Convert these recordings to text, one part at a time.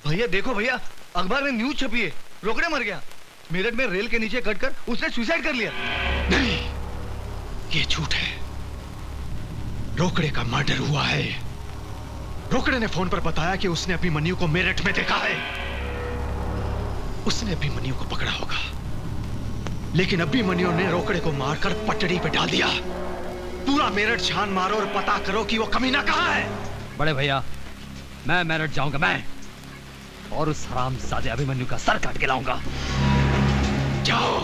भैया देखो भैया, अखबार में न्यूज छपी है, रोकड़े मर गया। मेरठ में रेल के नीचे कटकर उसने सुसाइड कर लिया। नहीं, ये झूठ है। रोकड़े का मर्डर हुआ है। रोकड़े ने फोन पर बताया कि उसने अभिमन्यु को मेरठ में देखा है। उसने अभिमन्यु को पकड़ा होगा, लेकिन अभिमन्यु ने रोकड़े को मारकर पटड़ी पे डाल दिया। पूरा मेरठ छान मारो और पता करो कि वो कमीना कहां है। बड़े भैया, मैं मेरठ जाऊंगा, मैं और उस हरामजादे अभिमन्यु का सर काट के लाऊंगा। जाओ।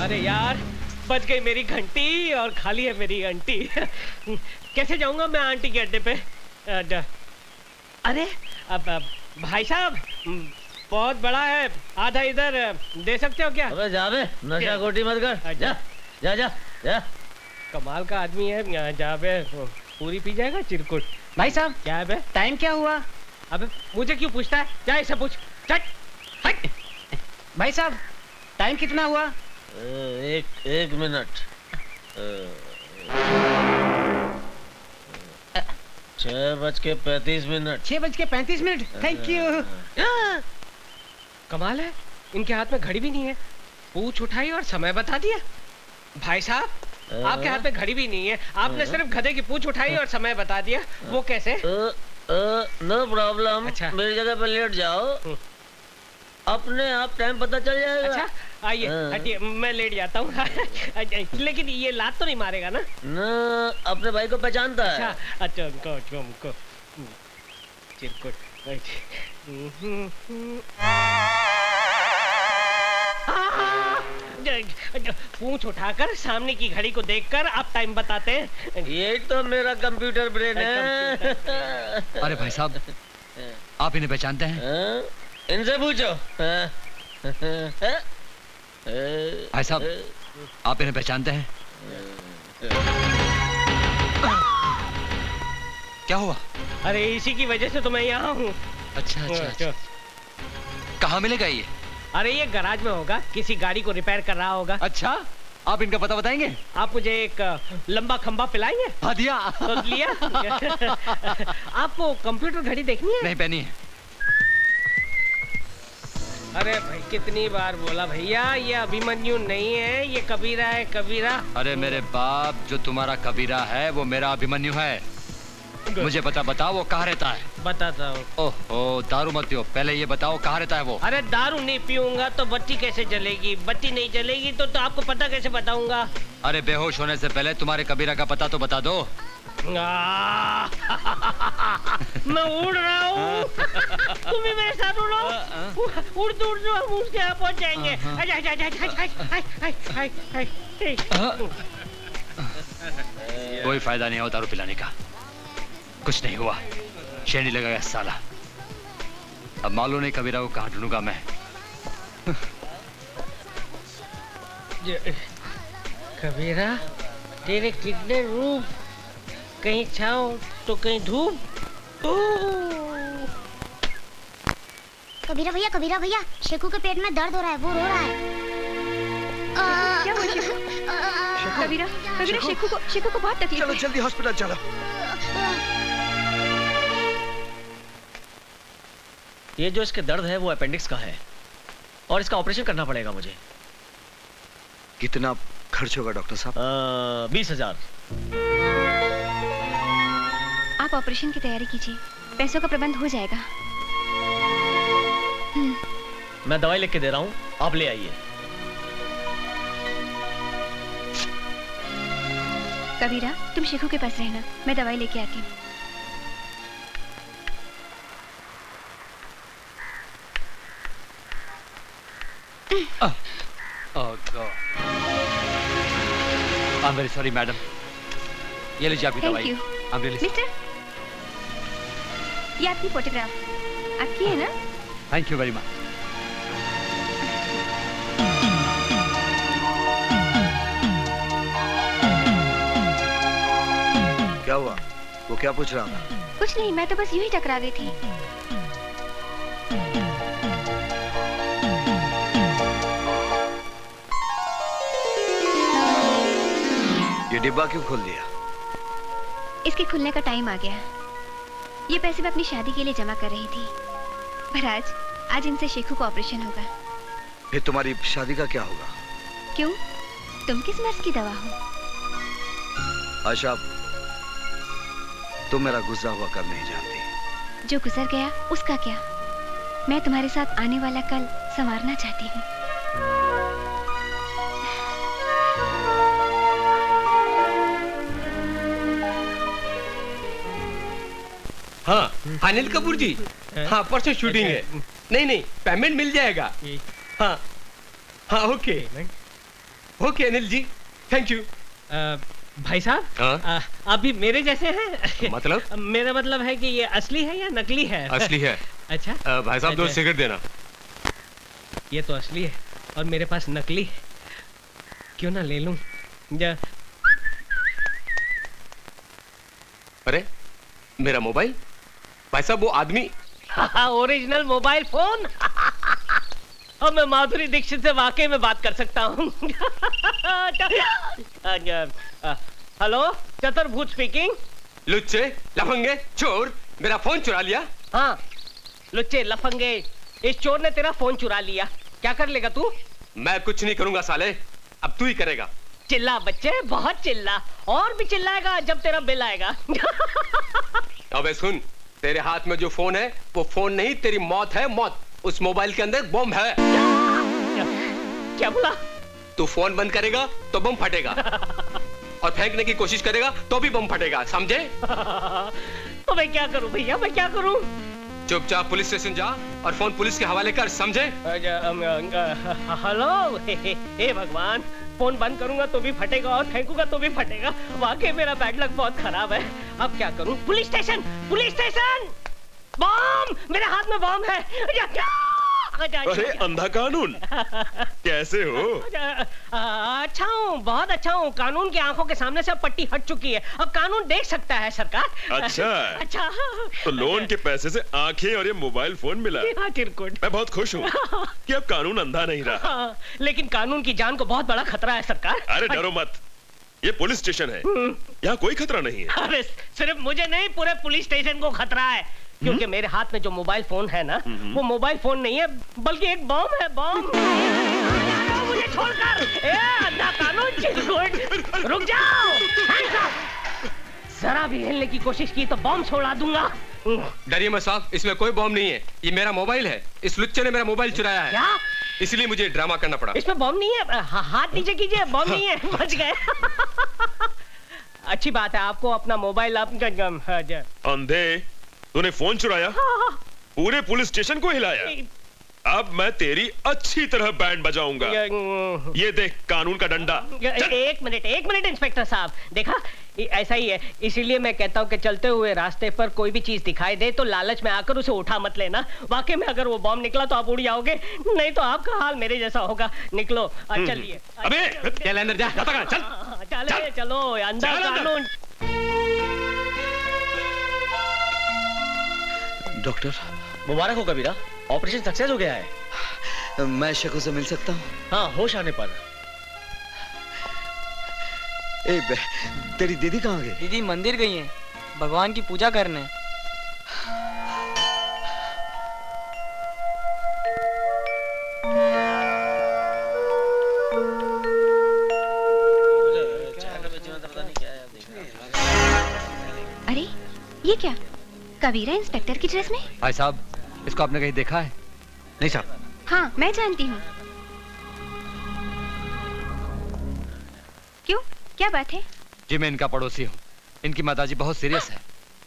अरे यार, बच गई मेरी घंटी और खाली है मेरी आंटी। कैसे जाऊंगा मैं आंटी के अड्डे पे? अरे अब भाई साहब, बहुत बड़ा है, आधा इधर दे सकते हो क्या? अबे जा बे, नशा खोटी मत कर। जा जा जा जा। कमाल का आदमी है, जा बे, पूरी पी जाएगा चिरकुट। भाई साहब, क्या है बे? टाइम क्या हुआ? अबे मुझे क्यों पूछता है? जा इसे पूछ। चल हट। भाई साहब, टाइम कितना हुआ? एक मिनट। 6:35। 6:35। Thank you. कमाल है, इनके हाथ में घड़ी भी नहीं है। पूछ उठाई और समय बता दिया। भाई साहब, आपके हाथ में घड़ी भी नहीं है, आपने सिर्फ गधे की पूछ उठाई और समय बता दिया। वो कैसे? No problem. अच्छा। मेरी जगह पर लेट जाओ, अपने आप टाइम पता चल जाएगा। अच्छा, आइए हटिए, मैं लेट जाता हूँ। लेकिन ये लात तो नहीं मारेगा ना? न, अपने भाई को पहचानता है। अच्छा, उनको चिरकुट। पूंछ उठाकर सामने की घड़ी को देखकर आप टाइम बताते हैं। ये तो मेरा कंप्यूटर ब्रेन है। अरे भाई साहब, आप इन्हें पहचानते हैं? इनसे पूछो। भाई साहब, आप इन्हें पहचानते हैं? क्या हुआ? अरे इसी की वजह से तो मैं यहाँ हूँ। अच्छा। कहाँ मिलेगा ये? अरे ये गैराज में होगा, किसी गाड़ी को रिपेयर कर रहा होगा। अच्छा, आप इनका पता बताएंगे? आप मुझे एक लंबा खंबा पिलाएंगे? हाँ दिया। तो लिया। आपको कंप्यूटर घड़ी देखनी है? नहीं पहनी है। अरे भाई, कितनी बार बोला भैया, ये अभिमन्यु नहीं है, ये कबीरा है, कबीरा। अरे मेरे बाप, जो तुम्हारा कबीरा है वो मेरा अभिमन्यु है। मुझे बताओ वो कहाँ रहता है? बताता हूँ। ओहो, दारू मत पियो, पहले ये बताओ कहाँ रहता है वो? अरे दारू नहीं पीऊंगा तो बत्ती कैसे जलेगी? बत्ती नहीं जलेगी तो आपको पता कैसे बताऊंगा? अरे बेहोश होने से पहले तुम्हारे कबीरा का पता तो बता दो। मैं उड़ रहा हूँ। तुम भी मेरे साथ उड़ो। उड़ हम उसके यहाँ पहुँच जाएंगे। कोई फायदा नहीं हो दारू पिलाने का, कुछ नहीं हुआ, शेरनी लगा गया साला। अब मालूम नहीं कबीरा को कहाँ ढूंढूंगा मैं। कबीरा, तेरे कितने रूप, कहीं छाँव तो कहीं धूप। कबीरा भैया, शेखू के पेट में दर्द हो रहा है, वो रो रहा है। क्या हुआ शेखू? कबीरा, शेखू को बहुत तकलीफ है। चलो जल्दी हॉस्पिटल चलो। ये जो इसके दर्द है वो अपेंडिक्स का है और इसका ऑपरेशन करना पड़ेगा मुझे। कितना खर्च होगा डॉक्टर साहब? 20,000। आप ऑपरेशन की तैयारी कीजिए, पैसों का प्रबंध हो जाएगा। मैं दवाई लिख के दे रहा हूँ, आप ले आइए। कबीरा, तुम शेखू के पास रहना, मैं दवाई लेके आती हूँ। Oh God. I'm very sorry, madam. ये लीजिए आपकी दवाई। Thank you. I'm really sorry. Mister, ये आपकी फोटोग्राफ आपकी है ना? Thank you very much. क्या हुआ? वो क्या पूछ रहा था? कुछ नहीं, मैं तो बस यूं ही टकरा गई थी। ये डिब्बा क्यों खोल दिया? इसके खुलने का टाइम आ गया। ये पैसे मैं अपनी शादी के लिए जमा कर रही थी। महाराज, आज इनसे शेखू का ऑपरेशन होगा। फिर तुम्हारी शादी का क्या होगा? क्यों? तुम किस मर्ज की दवा हो? आशा, तुम मेरा गुजरा हुआ कल नहीं जानती। जो गुजर गया उसका क्या? मैं तुम्हारे साथ आने वाला कल संवारना चाहती हूँ। हाँ अनिल कपूर जी, हाँ परसों शूटिंग है। नहीं नहीं, पेमेंट मिल जाएगा। हाँ हाँ, okay okay Anil ji, thank you. भाई साहब, हाँ? आप भी मेरे जैसे हैं? मतलब? मेरा मतलब है कि ये असली है या नकली है? असली है। अच्छा भाई साहब, 2 सिगरेट देना। ये तो असली है और मेरे पास नकली है, क्यों ना ले लूं? अरे मेरा मोबाइल, भाई साहब वो आदमी। Original mobile phone. अब मैं माधुरी दीक्षित से वाकई में बात कर सकता हूँ। हेलो, चतुर्भुज स्पीकिंग। लुच्चे, लफंगे, चोर, मेरा फोन चुरा लिया। हाँ, लुच्चे लफंगे, इस चोर ने तेरा फोन चुरा लिया। क्या कर लेगा तू? मैं कुछ नहीं करूंगा साले, अब तू ही करेगा। चिल्ला बच्चे, बहुत चिल्ला, और भी चिल्लाएगा जब तेरा बिल आएगा। अबे सुन, तेरे हाथ में जो फोन है वो फोन नहीं, तेरी मौत है, मौत। उस मोबाइल के अंदर बम है। क्या बोला? तू फोन बंद करेगा तो बम फटेगा, और फेंकने की कोशिश करेगा तो भी बम फटेगा, समझे? तो मैं क्या करूं भैया, मैं क्या करूं? चुपचाप पुलिस स्टेशन जा और फोन पुलिस के हवाले कर, समझे? हेलो, हे भगवान, फोन बंद करूंगा तो भी फटेगा और फेंकूंगा तो भी फटेगा। वाकई मेरा बैड लक बहुत खराब है। अब क्या करूं? Police station, police station! Bomb! मेरे हाथ में बम है। अरे अंधा कानून, कैसे हो? अच्छा हूँ, बहुत अच्छा हूँ। कानून की आंखों के सामने से अब पट्टी हट चुकी है, अब कानून देख सकता है सरकार। अच्छा अच्छा, तो लोन के पैसे से आंखें और ये मोबाइल फोन मिला। हाँ, चिरकुट। मैं बहुत खुश हूँ कि अब कानून अंधा नहीं रहा। हाँ, लेकिन कानून की जान को बहुत बड़ा खतरा है सरकार। अरे डरो मत, ये पुलिस स्टेशन है, यहाँ कोई खतरा नहीं है। अरे सिर्फ मुझे नहीं, पूरे पुलिस स्टेशन को खतरा है, क्योंकि मेरे हाथ में जो मोबाइल फोन है ना, वो मोबाइल फोन नहीं है बल्कि एक बम है, बम। मुझे छोड़कर, अंधा कानून, चिरकुट, रुक जाओ। जरा भी हिलने की कोशिश की तो बम छोड़ा दूंगा। डरिए मत साहब, इसमें कोई बम नहीं है, ये मेरा मोबाइल है। इस लुच्चे ने मेरा मोबाइल चुराया है। क्या? इसलिए मुझे ड्रामा करना पड़ा। इसमें बम नहीं है, हाथ नीचे कीजिए, बम नहीं है, बच गए। अच्छी बात है, आपको अपना मोबाइल अंधे, तूने फोन चुराया, पूरे पुलिस स्टेशन को हिलाया। अब मैं तेरी अच्छी तरह बैंड बजाऊंगा। ये देख कानून का डंडा। एक मिनट इंस्पेक्टर साहब, देखा ऐसा ही है, इसीलिए मैं कहता हूँ कि चलते हुए रास्ते पर कोई भी चीज दिखाई दे तो लालच में आकर उसे उठा मत लेना। वाकई में अगर वो बॉम्ब निकला तो आप उड़ जाओगे, नहीं तो आपका हाल मेरे जैसा होगा। निकलो, चलिए। अबे चल अंदर जा, चल, चलो, अंदर कानून। डॉक्टर, मुबारक हो कबीरा, ऑपरेशन सक्सेस हो गया है। मैं शेखू से मिल सकता हूँ? हाँ, होश आने पर। तेरी दीदी कहाँ गई? दीदी मंदिर गई हैं, भगवान की पूजा करने। अरे ये क्या, कबीरा इंस्पेक्टर की ड्रेस में? भाई साहब, इसको आपने कहीं देखा है? नहीं साहब। हाँ, मैं जानती हूँ। क्यों, क्या बात है? जी मैं इनका पड़ोसी हूँ। इनकी माताजी बहुत सीरियस है,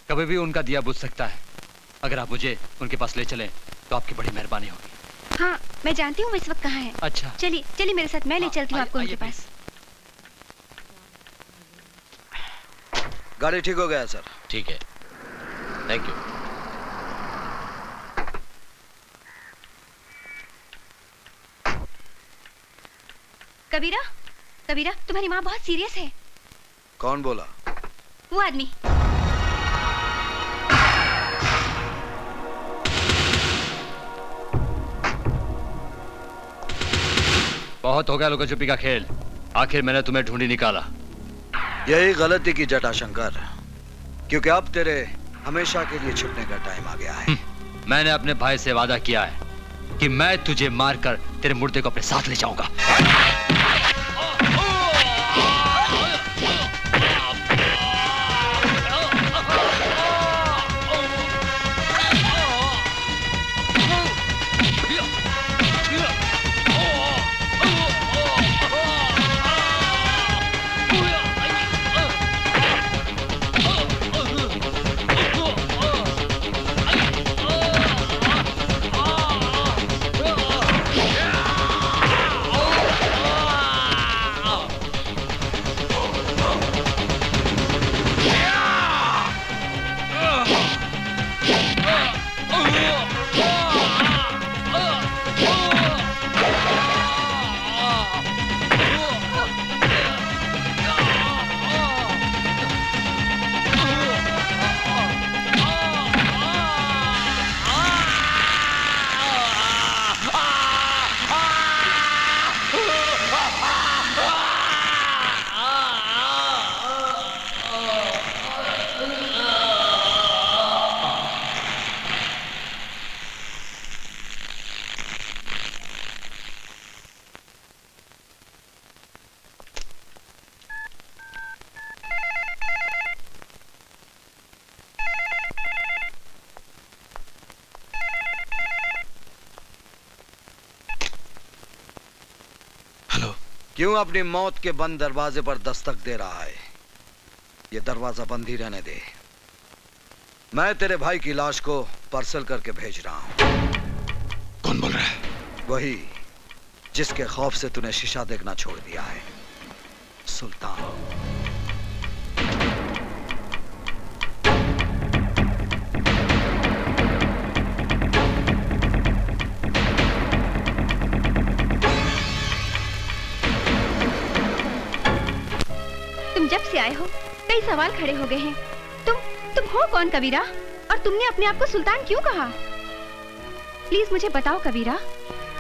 कभी भी उनका दिया बुझ सकता है। अगर आप मुझे उनके पास ले चलें तो आपकी बड़ी मेहरबानी होगी। हाँ, मैं जानती हूँ वो इस वक्त कहाँ है। अच्छा, चलिए चलिए मेरे साथ, मैं ले चलती हूँ आपको उनके पास। गाड़ी ठीक हो गया सर? ठीक है, थैंक यू। कबीरा, कबीरा, तुम्हारी माँ बहुत सीरियस है। कौन बोला? वो आदमी। बहुत हो गया लुका छुपी का खेल, आखिर मैंने तुम्हें ढूंढी निकाला। यही गलती की जटा शंकर, क्योंकि अब तेरे हमेशा के लिए छिपने का टाइम आ गया है। मैंने अपने भाई से वादा किया है कि मैं तुझे मारकर तेरे मुर्दे को अपने साथ ले जाऊंगा। क्यों अपनी मौत के बंद दरवाजे पर दस्तक दे रहा है? ये दरवाजा बंद ही रहने दे। मैं तेरे भाई की लाश को पार्सल करके भेज रहा हूं। कौन बोल रहा है? वही जिसके खौफ से तूने शीशा देखना छोड़ दिया है, सुल्तान। जब से आए हो कई सवाल खड़े हो गए हैं। तुम हो कौन कबीरा? और तुमने अपने आप को सुल्तान क्यों कहा? प्लीज मुझे बताओ कबीरा,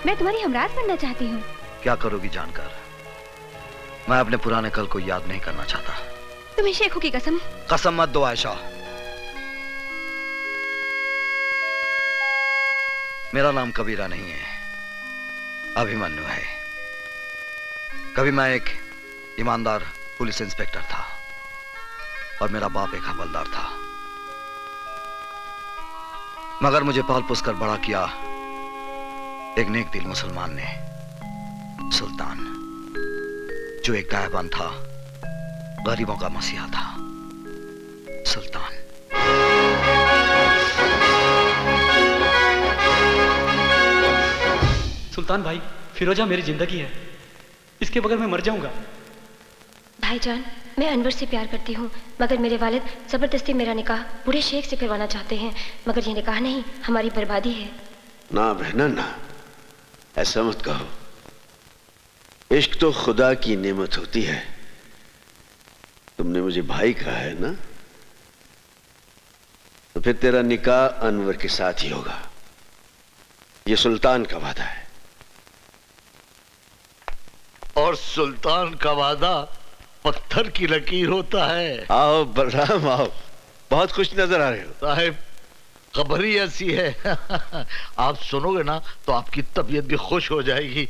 मैं तुम्हारी हमराज बनना चाहती हूँ। क्या करोगी जानकर? मैं अपने पुराने कल को याद नहीं करना चाहता। तुम्हें शेखू की कसम? कसम मत दो आयशा। मेरा नाम कबीरा नहीं है, अभिमन्यु है। कभी मैं एक ईमानदार पुलिस इंस्पेक्टर था और मेरा बाप एक हवलदार था, मगर मुझे पाल पोस कर बड़ा किया एक नेक दिल मुसलमान ने, सुल्तान, जो एक गायबान था, गरीबों का मसीहा था। सुल्तान। सुल्तान भाई, फिरोजा मेरी जिंदगी है, इसके बगैर मैं मर जाऊंगा। भाईजान, मैं अनवर से प्यार करती हूँ, मगर मेरे वालिद जबरदस्ती मेरा निकाह बूढ़े शेख से करवाना चाहते हैं, मगर ये निकाह नहीं, हमारी बर्बादी है। ना बहना ना, ऐसा मत कहो। इश्क तो खुदा की नेमत होती है। तुमने मुझे भाई कहा है ना, तो फिर तेरा निकाह अनवर के साथ ही होगा। ये सुल्तान का वादा है। और सुल्तान का वादा पत्थर की लकीर होता है। आओ बलराम आओ, बहुत खुश नजर आ रहे हो। साहिब, खबर ही ऐसी है आप सुनोगे ना तो आपकी तबीयत भी खुश हो जाएगी।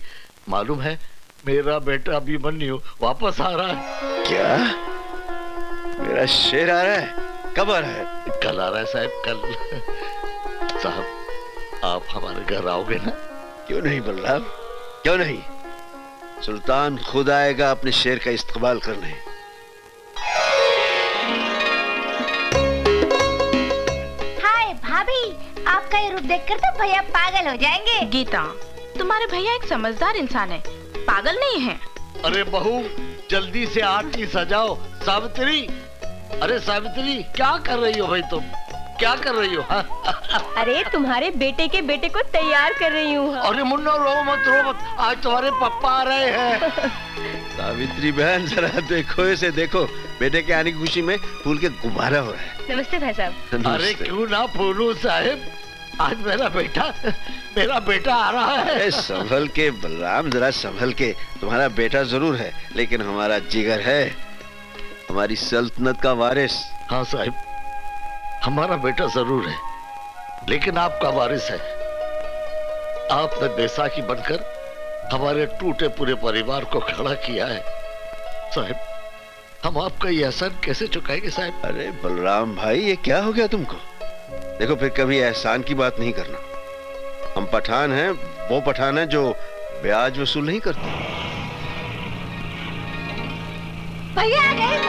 मालूम है, मेरा बेटा अभिमन्यु वापस आ रहा है। क्या? मेरा शेर आ रहा है? कब आ रहा है? कल आ रहा है साहब, कल। साहब, आप हमारे घर आओगे ना? क्यों नहीं बलराम, क्यों नहीं। सुल्तान खुद आएगा अपने शेर का इस्तकबाल करने। हाय भाभी, आपका ये रूप देखकर तो भैया पागल हो जाएंगे। गीता, तुम्हारे भैया एक समझदार इंसान है, पागल नहीं है। अरे बहू, जल्दी से आरती सजाओ। सावित्री, अरे सावित्री, क्या कर रही हो भाई तुम? क्या कर रही हो? अरे तुम्हारे बेटे के बेटे को तैयार कर रही हूँ। अरे मुन्ना, रो मत रो मत, आज तुम्हारे पापा आ रहे हैं। सावित्री बहन, जरा देखो इसे, देखो, बेटे के आने की खुशी में फूल के गुब्बारा हो रहा है। नमस्ते भाई साहब। अरे क्यों ना फूलू साहिब, आज मेरा बेटा आ रहा है। संभल के बलराम, जरा संभल के। तुम्हारा बेटा जरूर है, लेकिन हमारा जिगर है, हमारी सल्तनत का वारिस। हाँ साहिब, हमारा बेटा जरूर है, लेकिन आपका वारिस है। आपने बैसाखी बनकर हमारे टूटे पूरे परिवार को खड़ा किया है। साहब, हम आपका ये एहसान कैसे चुकाएंगे साहब? अरे बलराम भाई, ये क्या हो गया तुमको? देखो, फिर कभी एहसान की बात नहीं करना। हम पठान हैं, वो पठान है जो ब्याज वसूल नहीं करते। भैया आ गए,